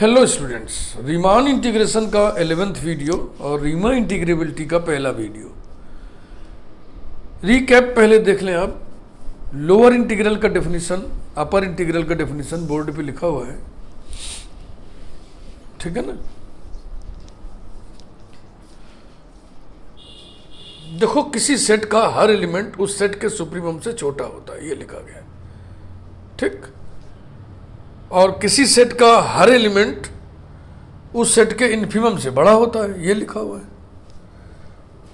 Hello students, Riemann integration का 11th video और Riemann integrability का पहला वीडियो। रीकैप पहले देख लें आप। लोअर इंटीग्रल का डेफिनेशन, अपर इंटीग्रल का डेफिनेशन बोर्ड पे लिखा हुआ है, ठीक है ना। देखो, किसी सेट का हर एलिमेंट उस सेट के सुप्रीमम से छोटा होता है, ये लिखा गया है, ठीक। और किसी सेट का हर एलिमेंट उस सेट के इन्फिमम से बड़ा होता है, ये लिखा हुआ है।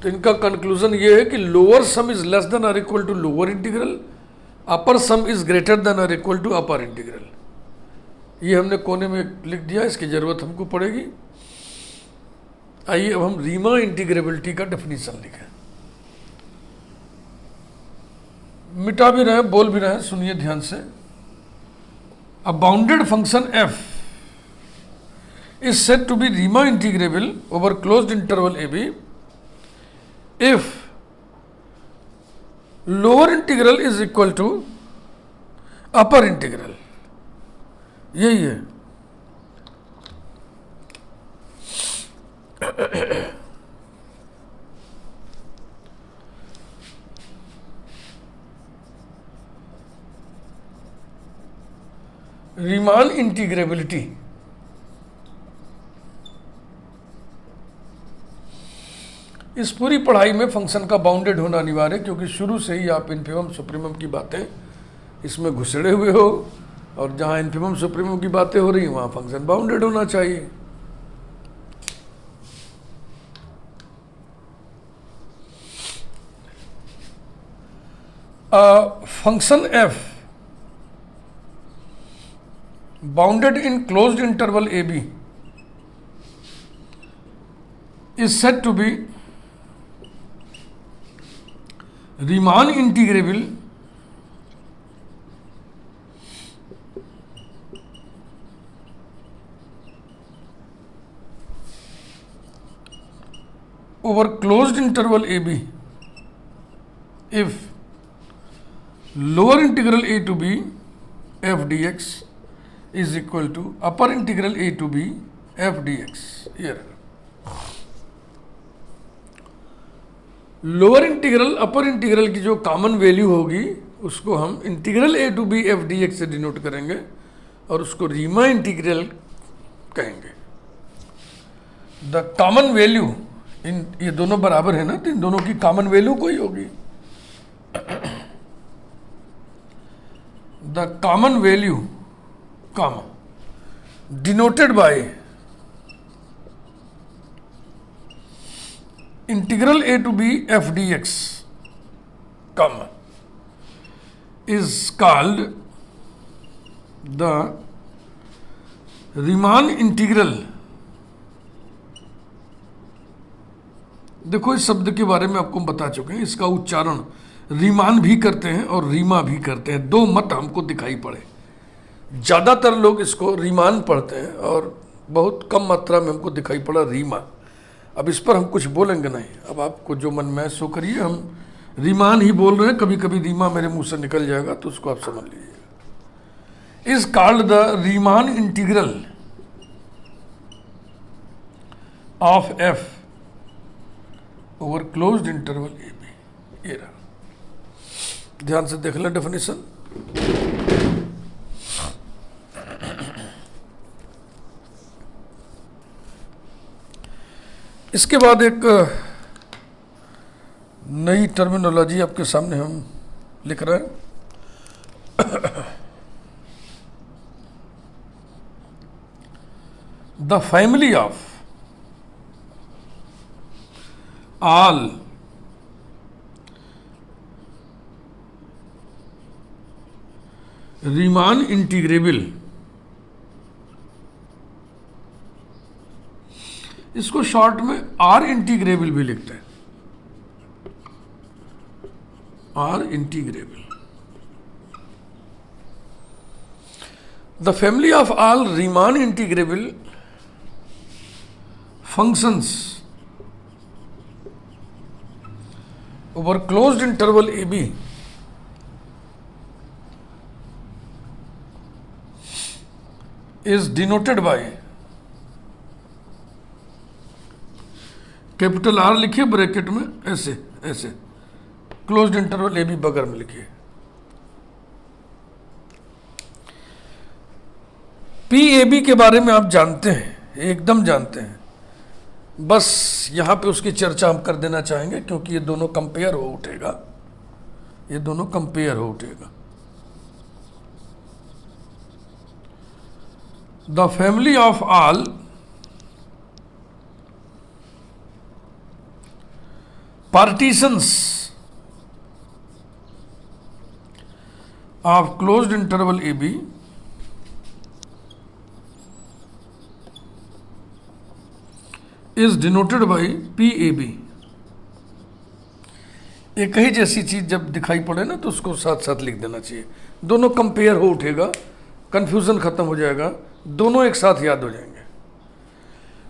तो इनका कंक्लूजन ये है कि lower sum is less than और equal to lower integral, upper sum is greater than और इक्वल टू अपर इंटीग्रल। ये हमने कोने में लिख दिया, इसकी जरूरत हमको पड़ेगी। आइए अब हम रीमान इंटीग्रेबिलिटी का डेफिनेशन लिखें। मिटा भी रहे, बोल भी रहे, सुनिए ध्यान से। A bounded function f is said to be Riemann integrable over closed interval AB if lower integral is equal to upper integral। यही है। रीमान इंटीग्रेबिलिटी इस पूरी पढ़ाई में फंक्शन का बाउंडेड होना अनिवार्य है, क्योंकि शुरू से ही आप इन्फिमम सुप्रीमम की बातें इसमें घुसड़े हुए हो, और जहां इन्फिमम सुप्रीमम की बातें हो रही हैं वहां फंक्शन बाउंडेड होना चाहिए। Function F bounded in closed interval AB is said to be Riemann integrable over closed interval AB if lower integral a to b f dx is equal to upper integral a to b f dx। here lower integral upper integral की जो common value होगी उसको हम integral a to B F D x से denote करेंगे, और उसको Riemann integral कहेंगे। द कॉमन वैल्यू इन, ये दोनों बराबर है ना, तो इन दोनों की कॉमन वैल्यू कोई होगी। The common value comma denoted by integral a to b f dx comma is called the Riemann integral। देखो, इस शब्द के बारे में आपको बता चुके हैं। इसका उच्चारण रीमान भी करते हैं और रीमा भी करते हैं, दो मत हमको दिखाई पड़े। ज़्यादातर लोग इसको रीमान पढ़ते हैं और बहुत कम मात्रा में हमको दिखाई पड़ा रीमा। अब इस पर हम कुछ बोलेंगे नहीं, अब आपको जो मन में सो करिए। हम रीमान ही बोल रहे हैं, कभी कभी रीमा मेरे मुंह से निकल जाएगा तो उसको आप समझ लीजिएगा। Is called the Riemann integral of f over closed interval a b. ये रहा, ध्यान से देख लें डेफिनेशन। इसके बाद एक नई टर्मिनोलॉजी आपके सामने हम लिख रहे हैं। The family of all Riemann integrable, इसको शॉर्ट में आर इंटीग्रेबल भी लिखते हैं, R integrable. The family of all Riemann integrable functions over closed interval a b is denoted by capital R लिखिए ब्रैकेट में, ऐसे ऐसे, क्लोज्ड इंटरवल ए बी बगैर में लिखिए। पी ए बी के बारे में आप जानते हैं, एकदम जानते हैं, बस यहां पे उसकी चर्चा हम कर देना चाहेंगे क्योंकि ये दोनों कंपेयर हो उठेगा, ये दोनों कंपेयर हो उठेगा। The family of all partitions of closed interval AB is denoted by PAB। एक ही जैसी चीज जब दिखाई पड़े ना तो उसको साथ साथ लिख देना चाहिए, दोनों कंपेयर हो उठेगा, कंफ्यूजन खत्म हो जाएगा, दोनों एक साथ याद हो जाएंगे।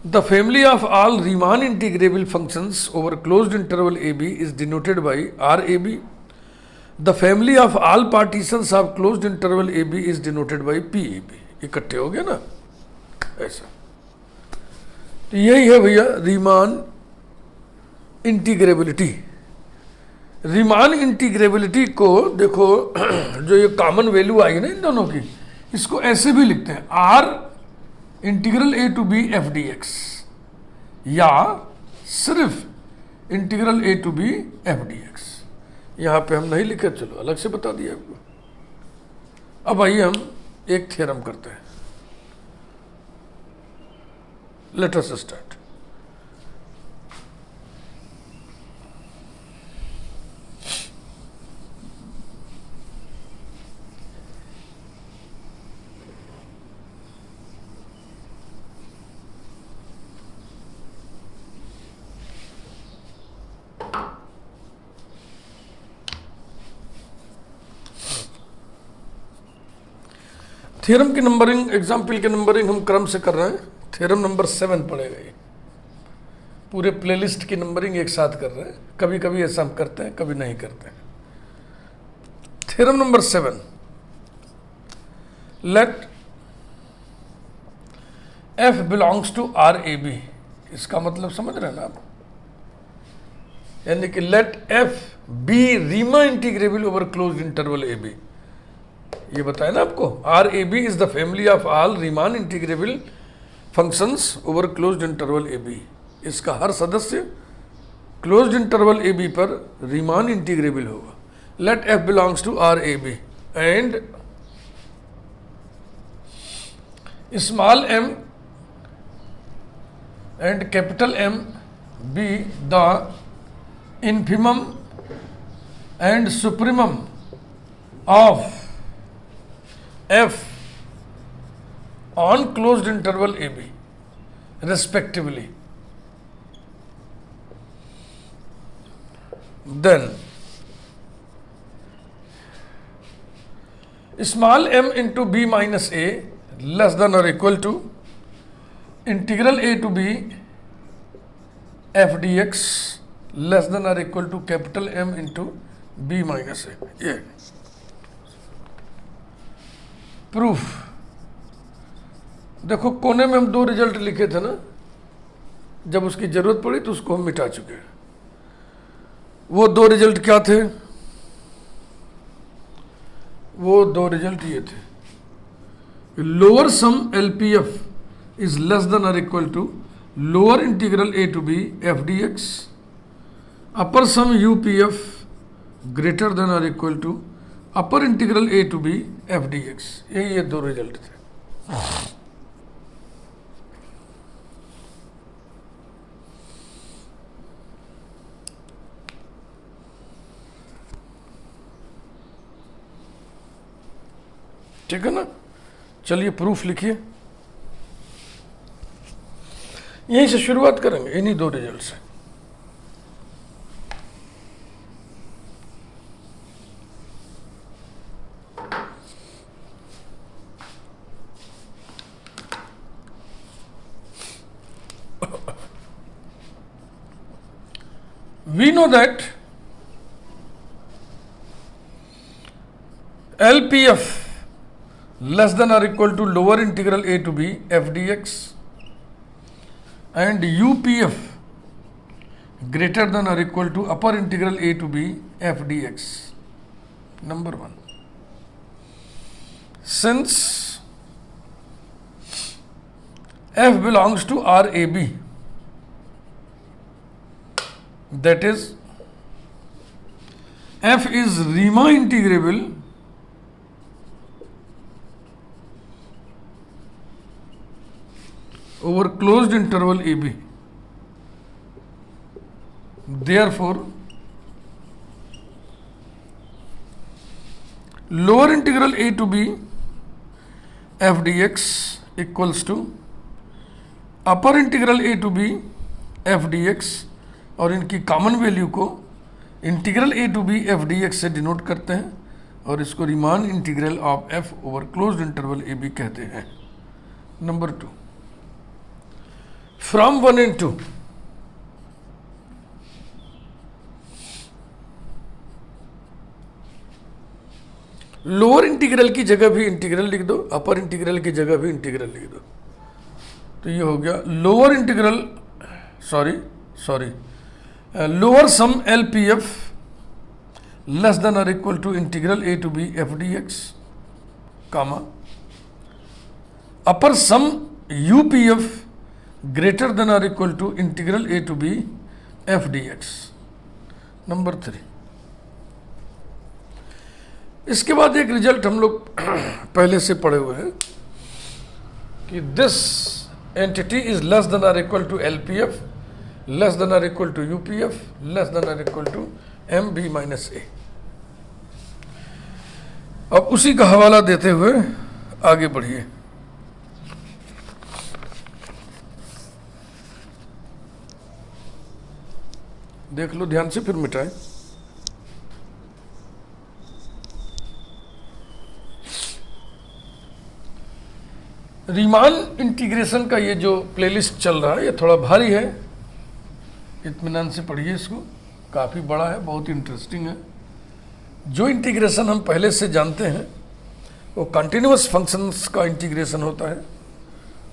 The family of all Riemann integrable functions over closed interval AB is denoted by RAB. The family of all partitions of closed interval AB is denoted by PAB। इकट्ठे हो गए ना ऐसा। तो यही है भैया रीमान इंटीग्रेबिलिटी। रीमान इंटीग्रेबिलिटी को देखो जो ये कॉमन वैल्यू आई ना इन दोनों की, इसको ऐसे भी लिखते हैं R integral A to B F D x, या सिर्फ integral A to B F D x. यहां पे हम नहीं लिखे, चलो अलग से बता दिया आपको। अब आइए हम एक थ्योरम करते हैं। Let us start. थ्योरम की नंबरिंग, एग्जाम्पल की नंबरिंग हम क्रम से कर रहे हैं। थ्योरम नंबर 7 पड़ेगा ये। पूरे प्लेलिस्ट की नंबरिंग एक साथ कर रहे हैं, कभी कभी ऐसा हम करते हैं, कभी नहीं करते हैं। Theorem number 7, let f belongs to R a b. इसका मतलब समझ रहे हैं ना आप, यानी कि let f be Riemann integrable over closed interval a b. ये बताया ना आपको, R a b is the family of all Riemann integrable functions over closed interval a b. इसका हर सदस्य क्लोज्ड इंटरवल ए बी पर रीमान इंटीग्रेबल होगा। Let f belongs to R a B and small m and capital M be the infimum and supremum of f on closed interval AB respectively, then small m into b minus a less than or equal to integral a to b f dx less than or equal to capital M into B minus A. ये proof देखो, कोने में हम 2 result लिखे थे ना, जब उसकी जरूरत पड़ी तो उसको हम मिटा चुके हैं। वो 2 रिजल्ट क्या थे? वो 2 रिजल्ट ये थे, lower sum LPF is less than or equal to lower integral A to B F D X, upper sum UPF greater than और equal to upper integral A to B F D X. यही ये 2 result थे। ठीक है ना? चलिए proof लिखिए। यहीं से शुरुआत करेंगे, इन्हीं 2 रिजल्ट से। We know that LPF less than or equal to lower integral a to b f dx and UPF greater than or equal to upper integral a to b f dx. Number 1, since f belongs to RAB, that is f is Riemann integrable over closed interval AB. Therefore, lower integral a to b f dx equals to upper integral a to b f dx, और इनकी common value को integral A to B F D x से denote करते हैं और इसको Riemann integral of f over closed interval a b कहते हैं. Number 2, from 1 and 2 lower integral की जगह भी इंटीग्रल लिख दो, अपर इंटीग्रल की जगह भी इंटीग्रल लिख दो. तो ये हो गया lower integral, sorry lower sum L P F less than और equal to integral A to B F D X, comma upper sum U P F greater than और equal to integral A to B F D X. Number 3, इसके बाद एक result हम लोग पहले से पढ़े हुए हैं कि this entity is less than और equal to L P F less than और equal to U P F less than और equal to M B minus A. अब उसी का हवाला देते हुए आगे बढ़िए. देख लो ध्यान से, फिर मिटाएं. रीमान इंटीग्रेशन का ये जो प्लेलिस्ट चल रहा है ये थोड़ा भारी है, इत्मीनान से पढ़िए इसको, काफ़ी बड़ा है, बहुत इंटरेस्टिंग है. जो इंटीग्रेशन हम पहले से जानते हैं वो कंटिन्यूअस फंक्शंस का इंटीग्रेशन होता है,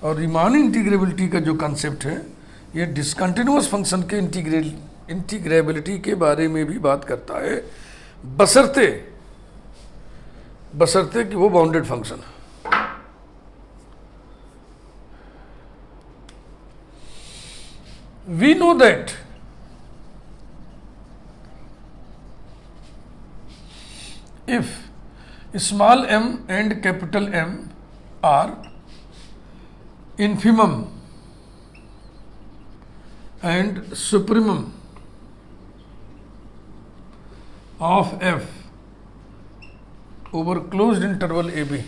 और रीमान इंटीग्रेबिलिटी का जो कंसेप्ट है ये डिसकंटिन्यूअस फंक्शन के इंटीग्रेबिलिटी के बारे में भी बात करता है, बशर्ते कि वो बाउंडेड फंक्शन है. We know that if small m and capital M are infimum and supremum of f over closed interval AB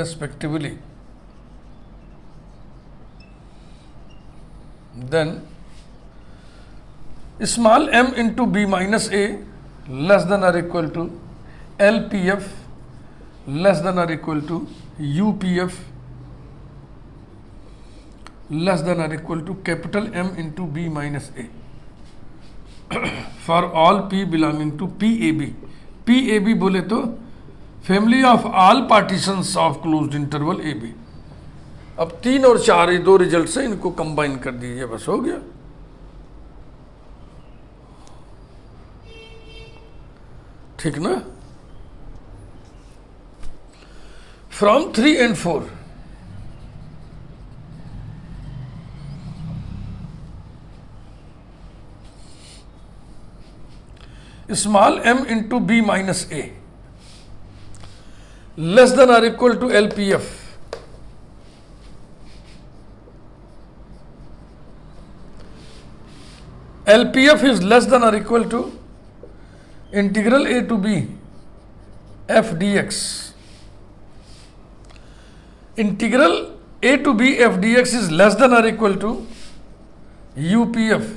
respectively, then small m into b minus a less than or equal to LPF less than or equal to UPF less than or equal to capital M into b minus a for all p belonging to PAB. PAB बोले तो family of all partitions of closed interval AB. अब 3 और 4 ये 2 result से इनको combine कर दीजिए, बस हो गया. ठीक ना. From 3 and 4 small m into b minus a less than और equal to LPF LPF is less than or equal to integral a to b f dx. Integral a to b f dx is less than or equal to UPF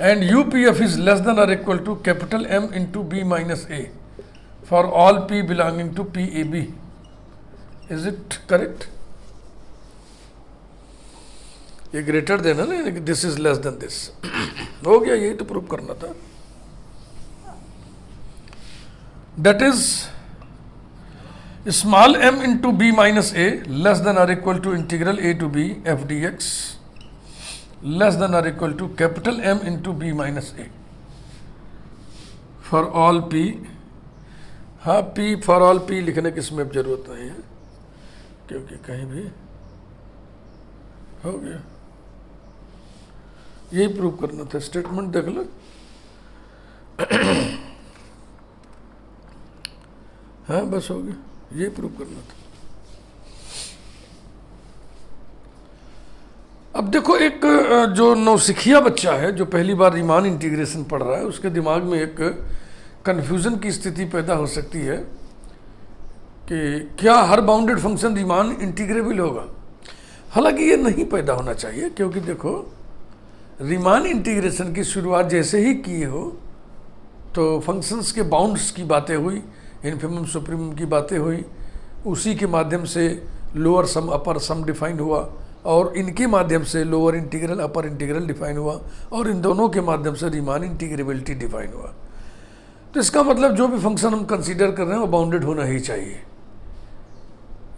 and UPF is less than or equal to capital M into b minus a for all p belonging to PAB. Is it correct? ये greater देना ना, this is less than this. हो गया, यही तो prove करना था. That is small m into B minus a less than or equal to integral a to B F D x less than or equal to capital M into B minus a for all p। हाँ, p for all p लिखने की इसमें जरूरत नहीं है क्योंकि कहीं भी हो गया। यही प्रूव करना था, स्टेटमेंट देख लो। हाँ बस हो गया, ये प्रूव करना था। अब देखो, एक जो नौसिखिया बच्चा है जो पहली बार रीमान इंटीग्रेशन पढ़ रहा है, उसके दिमाग में एक कन्फ्यूजन की स्थिति पैदा हो सकती है कि क्या हर बाउंडेड फंक्शन रीमान इंटीग्रेबल होगा। हालांकि ये नहीं पैदा होना चाहिए, क्योंकि देखो रीमान इंटीग्रेशन की शुरुआत जैसे ही की हो तो फंक्शंस के बाउंड्स की बातें हुई, इन्फिमम सुप्रीमम की बातें हुई, उसी के माध्यम से लोअर सम अपर सम डिफाइन हुआ, और इनके माध्यम से lower integral upper integral define हुआ, और इन दोनों के माध्यम से रीमान इंटीग्रेबिलिटी डिफाइन हुआ। तो इसका मतलब जो भी फंक्शन हम कंसीडर कर रहे हैं वो बाउंडेड होना ही चाहिए।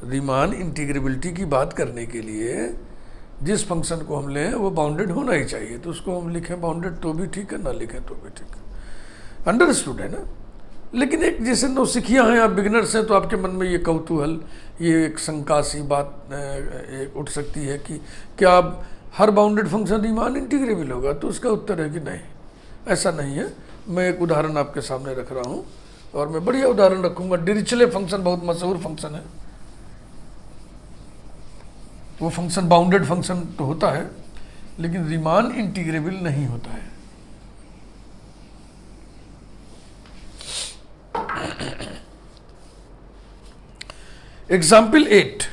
रीमान इंटीग्रेबिलिटी की बात करने के लिए जिस फंक्शन को हम लें वो बाउंडेड होना ही चाहिए। तो उसको हम लिखें बाउंडेड तो भी ठीक है, ना लिखें तो भी ठीक है। अंडरस्टूड है ना। लेकिन एक जैसे नौसिखिया हैं, आप बिगिनर्स हैं, तो आपके मन में ये कौतूहल, ये एक शंका सी बात उठ सकती है कि क्या हर बाउंडेड फंक्शन रीमान इंटीग्रेबल होगा। तो उसका उत्तर है कि नहीं, ऐसा नहीं है। मैं एक उदाहरण आपके सामने रख रहा हूँ, और मैं बढ़िया उदाहरण रखूँगा। डिरिचले फंक्शन बहुत मशहूर फंक्शन है। वो फंक्शन बाउंडेड फंक्शन तो होता है, लेकिन रीमान इंटीग्रेबल नहीं होता है। Example 8,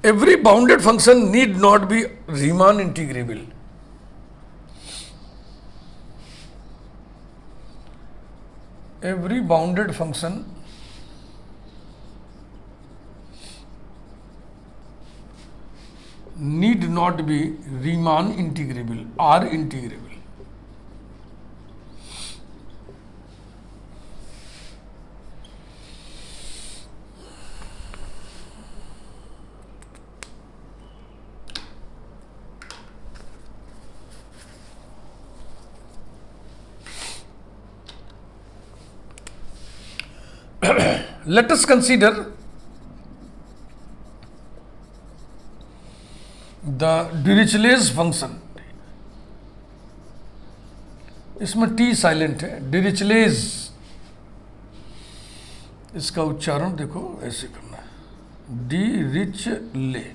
every bounded function need not be Riemann integrable. Every bounded function need not be Riemann integrable or integrable. Let us consider the Dirichlet's function. इसमें टी साइलेंट है। डिरिचलेज, इसका उच्चारण देखो ऐसे करना है, डिरिचले,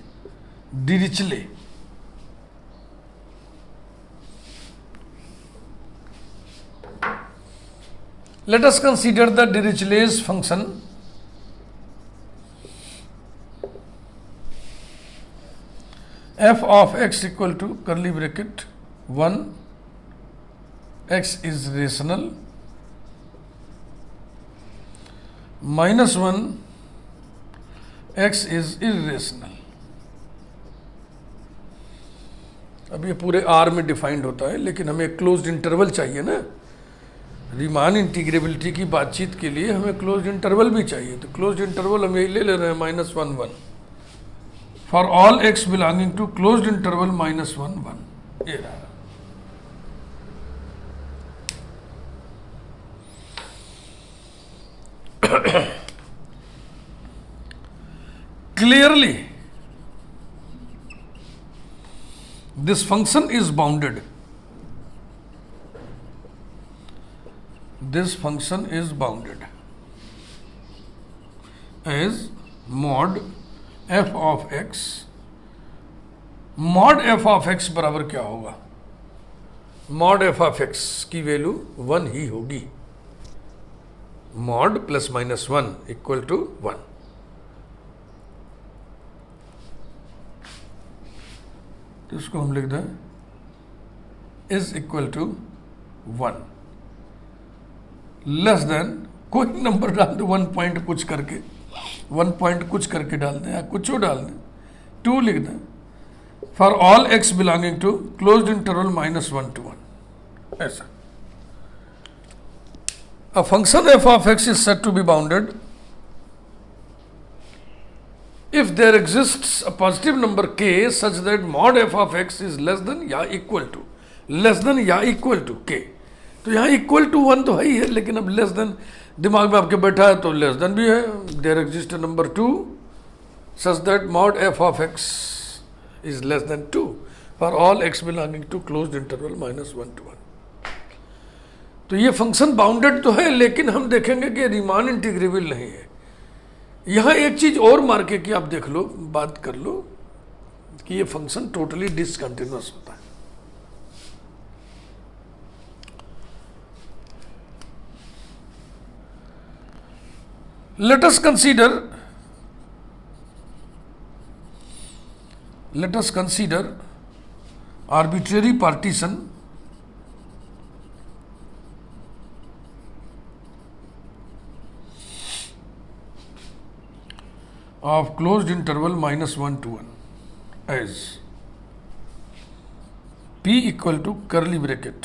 डिरिचले। Let us consider the Dirichlet's function f of x equal to curly bracket 1, x is rational, minus 1, x is irrational. अब ये पूरे R में डिफाइंड होता है, लेकिन हमें क्लोज्ड इंटरवल चाहिए ना। रीमान इंटीग्रेबिलिटी की बातचीत के लिए हमें क्लोज्ड इंटरवल भी चाहिए। तो क्लोज्ड इंटरवल हम यही ले रहे हैं -1, 1 for all x belonging to closed interval -1, 1। ये रहा। Clearly this function is bounded. This function is bounded as mod f of x. mod f of x बराबर क्या होगा? mod f of x की वैल्यू 1 ही होगी। mod plus minus 1 equal to 1। तो इसको हम लिख दें is equal to 1, less than कोई नंबर डाल दो, 1 पॉइंट कुछ करके, 1 पॉइंट कुछ करके डाल दें या कुछ डाल दें, 2 लिख दें, for all x belonging to closed interval -1 to 1, ऐसा। A function f of x is said to be bounded if there exists a positive number k such that mod f of x is less than या equal to k। तो यहाँ equal to 1 तो है ही है, लेकिन अब less than दिमाग में आपके बैठा है तो लेस देन भी है। There exist number 2 such that mod f of x is less than 2 for all x belonging to closed interval -1 to 1। तो ये फंक्शन बाउंडेड तो है, लेकिन हम देखेंगे कि रीमान इंटीग्रेबल नहीं है। यहाँ एक चीज और मार के कि आप देख लो, बात कर लो कि ये फंक्शन टोटली डिसकंटिन्यूअस होता है। Let us consider arbitrary partition of closed interval -1 to 1 as p equal to curly bracket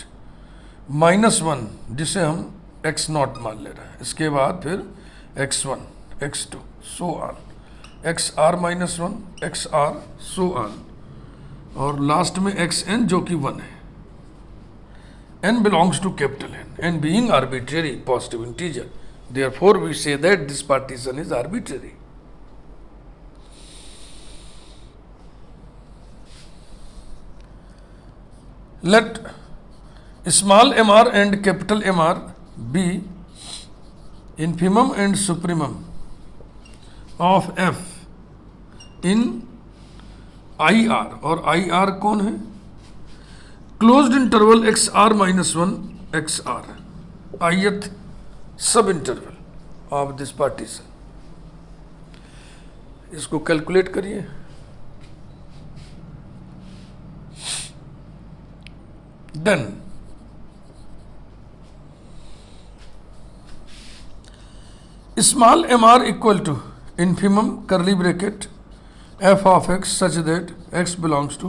-1, जिसे हम x नॉट मान ले रहे हैं, इसके बाद फिर x1, x2 so on, xr -1, xr so on, और लास्ट में xn जो कि 1 है। n belongs to capital N being arbitrary positive integer, therefore we say that this partition is arbitrary। Let small mr and capital Mr be infimum and supremum of f in IR, और IR कौन है? Closed interval XR -1 XR, ith सब interval of this partition. इसको calculate करिए। Then small mr equal to infimum curly bracket f of x such that x belongs to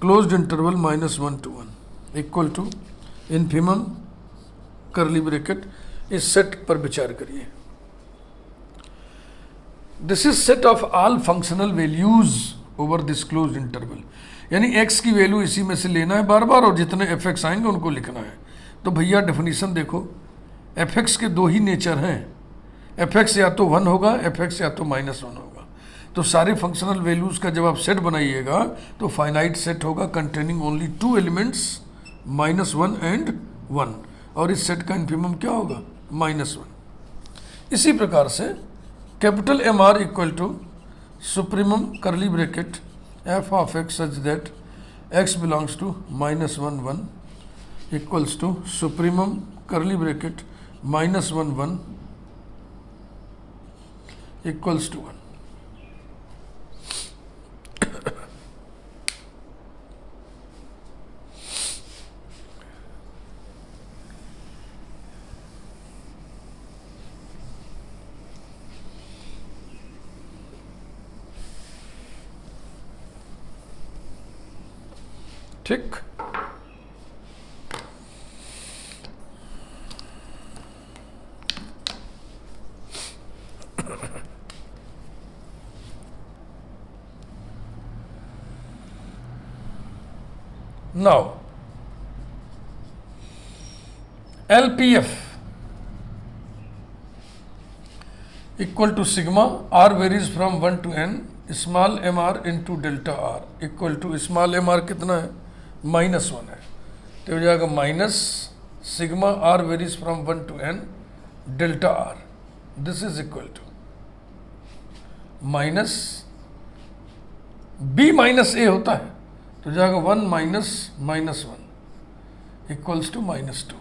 closed interval -1 to 1 equal to infimum curly bracket। इस set पर विचार करिए। This is set of all functional values over this closed interval, यानी x की value इसी में से लेना है बार बार, और जितने fx आएंगे उनको लिखना है। तो भैया डेफिनेशन देखो, fx के दो ही नेचर हैं, fx या तो 1 होगा, fx या तो -1 होगा। तो सारे फंक्शनल वैल्यूज का जब आप सेट बनाइएगा तो फाइनाइट सेट होगा कंटेनिंग ओनली 2 एलिमेंट्स -1 and 1, और इस सेट का इन्फिमम क्या होगा? -1। इसी प्रकार से capital MR equal to supremum curly bracket f of x such that x belongs to -1 1 equals to supremum curly bracket -1 1 equals to 1। ठीक। Now LPF equal to sigma r varies from 1 to n small mr into delta r equal to small mr कितना है? -1 है, तो हो जाएगा minus sigma r varies from 1 to n delta r, this is equal to minus b minus a होता है, तो हो जाएगा 1 minus -1 equals to -2।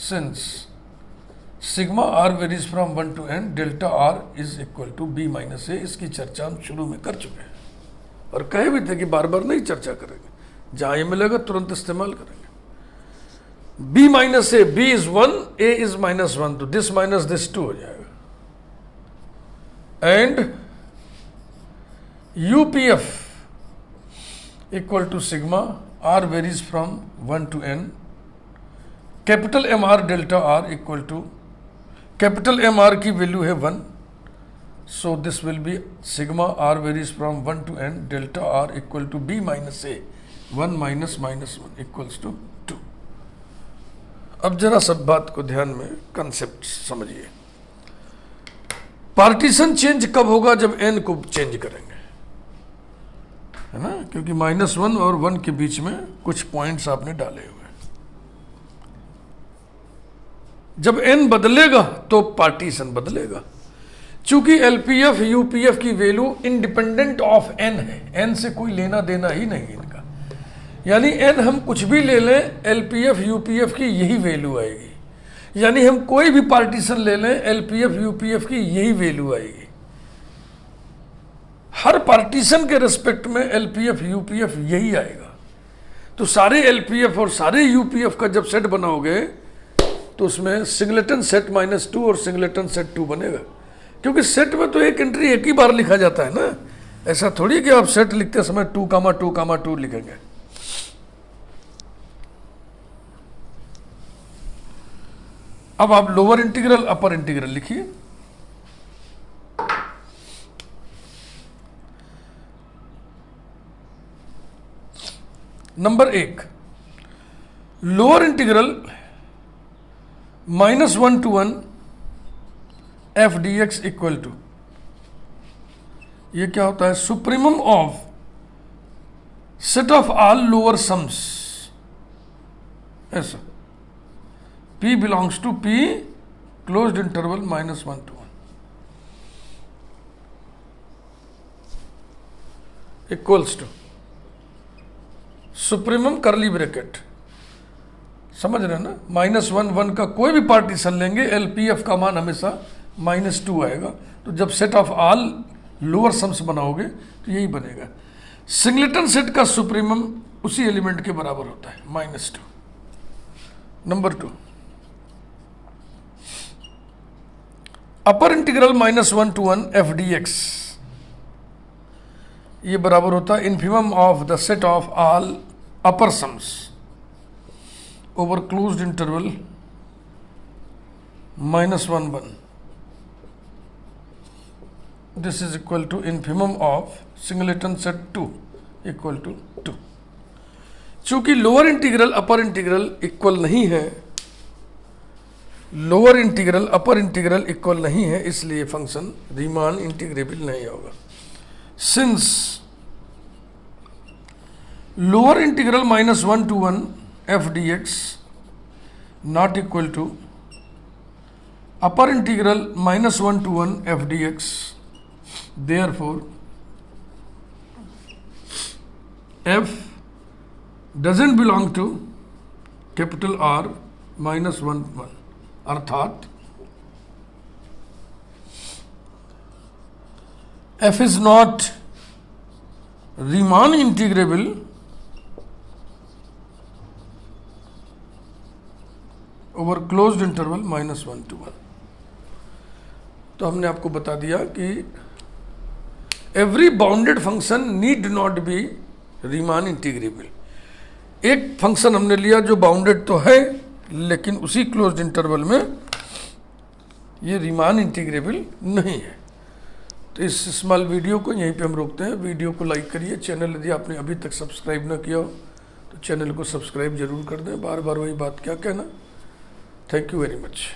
Since sigma r varies from 1 to n delta r is equal to b minus a, इसकी चर्चा हम शुरू में कर चुके हैं और कहे भी थे कि बार बार नहीं चर्चा करेंगे, जहां ये मिलेगा तुरंत इस्तेमाल करेंगे। b minus a, b is 1, a is -1, तो दिस माइनस दिस 2 हो जाएगा। And UPF equal to sigma R varies from 1 to n, capital M R delta R equal to, capital M R की वैल्यू है 1, so this will be sigma R varies from 1 to n delta R equal to b minus a, 1 minus minus 1 equals to 2। अब जरा सब बात को ध्यान में concept समझिए। पार्टीशन चेंज कब होगा? जब n को चेंज करेंगे, है ना, क्योंकि -1 और 1 के बीच में कुछ पॉइंट्स आपने डाले हुए। जब n बदलेगा तो पार्टीशन बदलेगा। चूंकि एलपीएफ यूपीएफ की वैल्यू इंडिपेंडेंट ऑफ n है, n से कोई लेना देना ही नहीं है इनका, यानी n हम कुछ भी ले लें एलपीएफ यूपीएफ की यही वैल्यू आएगी, यानी हम कोई भी पार्टीशन ले लें एलपीएफ यूपीएफ की यही वैल्यू आएगी। हर पार्टीशन के रेस्पेक्ट में एलपीएफ यूपीएफ यही आएगा। तो सारे एलपीएफ और सारे यूपीएफ का जब सेट बनाओगे तो उसमें सिंगलेटन सेट -2 और सिंगलेटन सेट 2 बनेगा, क्योंकि सेट में तो एक एंट्री एक ही बार लिखा जाता है ना, ऐसा थोड़ी कि आप सेट लिखते समय 2, 2, 2 लिखेंगे। अब आप लोअर इंटीग्रल अपर इंटीग्रल लिखिए। Number 1, lower integral -1 to 1 f dx equal to, ये क्या होता है? Supremum of set of all lower sums, ऐसा P belongs to P closed interval -1 to 1 equals to supremum curly bracket, समझ रहे हैं ना, -1 1 का कोई भी पार्टीशन लेंगे एलपीएफ का मान हमेशा -2 आएगा। तो जब set of all lower sums बनाओगे तो यही बनेगा। सिंगलेटन सेट का सुप्रीमम उसी एलिमेंट के बराबर होता है -2। Number 2, upper integral -1 to 1 f dx, ये बराबर होता है infimum of the set of all upper sums over closed interval -1 1, this is equal to infimum of singleton set 2 equal to 2। चूंकि lower integral upper integral equal नहीं है, lower integral upper integral equal नहीं है, इसलिए function Riemann integrable नहीं होगा। Since lower integral -1 to 1 f dx not equal to upper integral -1 to 1 f dx, therefore f doesn't belong to capital R -1 1, अर्थात f is not Riemann integrable over closed interval -1 to 1। तो हमने आपको बता दिया कि every bounded function need not be Riemann integrable. एक function हमने लिया जो बाउंडेड तो है लेकिन उसी क्लोज्ड इंटरवल में ये रीमान इंटीग्रेबल नहीं है। तो इस स्मॉल वीडियो को यहीं पे हम रोकते हैं। वीडियो को लाइक करिए, चैनल यदि आपने अभी तक सब्सक्राइब ना किया हो तो चैनल को सब्सक्राइब जरूर कर दें। बार बार वही बात क्या कहना। Thank you very much.